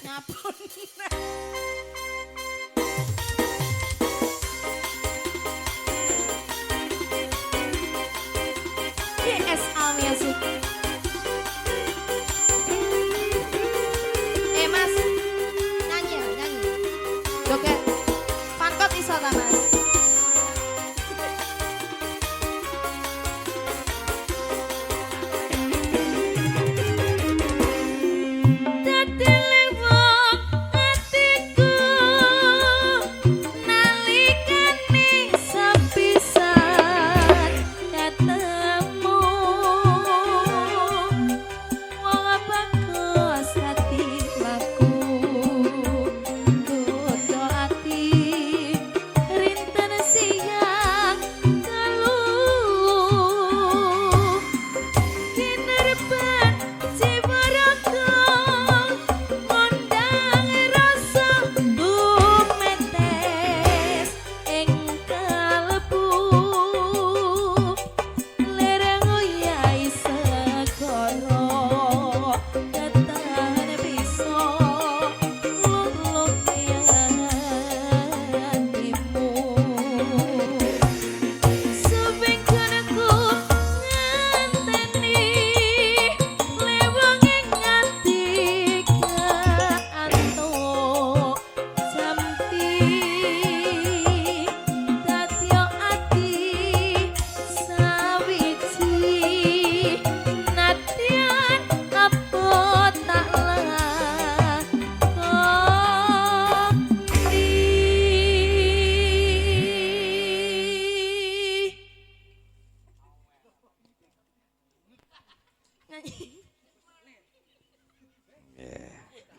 Nyabun. GSA Music. Mas, nyanyi ya, nyanyi. Joget. Pankot iso ta, Mas?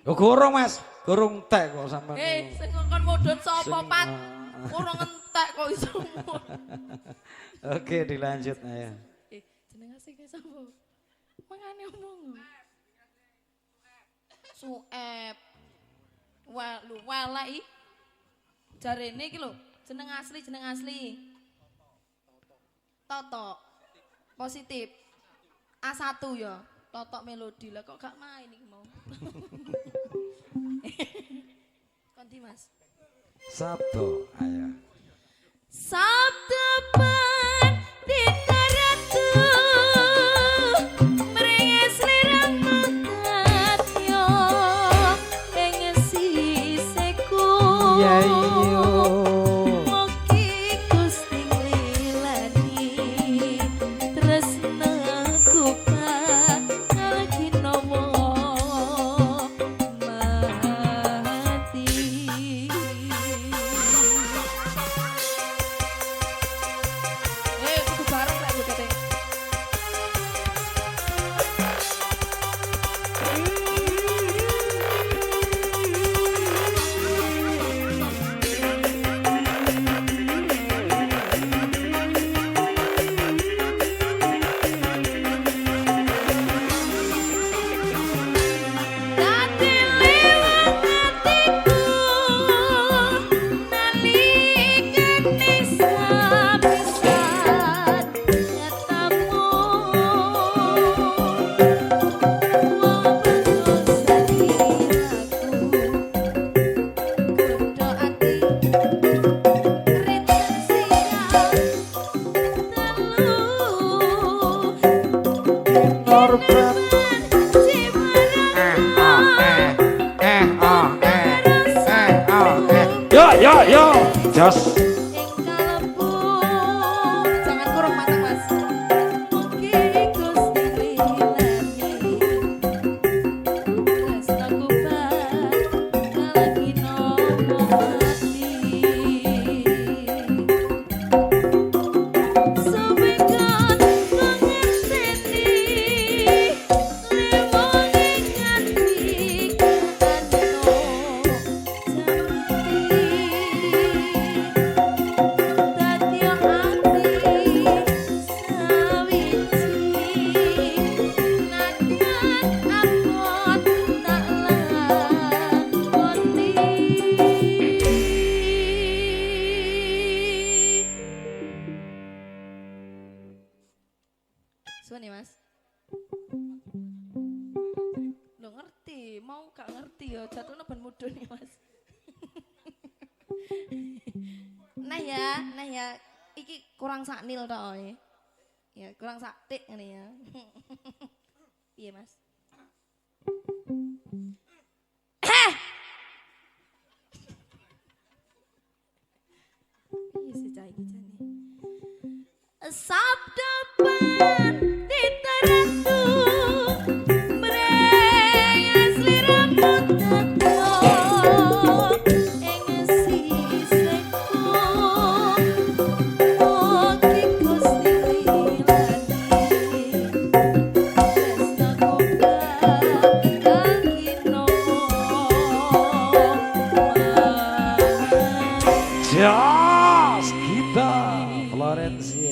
Oh, gorong Mas, gorong tek kok sampean. Sing kon mudhun sapa Pat? Ora entek kok iso. Oke, dilanjut ya. Jeneng asing sapa? Mangane omong. Sueb. Wah, lu welek iki. Jarene iki lho, jeneng asli. Toto. Positif. A1 ya. Totok melodi lah kok gak main iki mau. Konti Mas. Sabdo, ayo. Sabdo pan di karatu merenges liramu katyo pengen siseku. Ya iyo. Moki Gusti nglilani tresnaku lagi nomo mati. Kudu bareng lek jogete. Dadi liwat atiku nalikane sapisan nyatamu wong berdosa diraku kudu ati rinten siap Korban. Yo. Jos. Jangan kurang mata Mas. Oke Gusti lilani tresnaku lagi nomo mati. Sobekan pengerteni lewonge nganti kanto Suwun ya Mas. Lo ngerti, mau gak ngerti ya, jatuhnya ben mudun nih Mas. Nah ya, iki kurang sak nil tok ya. Ya, kurang sak tik ngene ya. Piye Mas? Iya sih cah iki jane. Sabda pandita ratu mreyes lirambut tato ing sisihku oke Gusti lilani tresno koka kakino Jos kita Florencia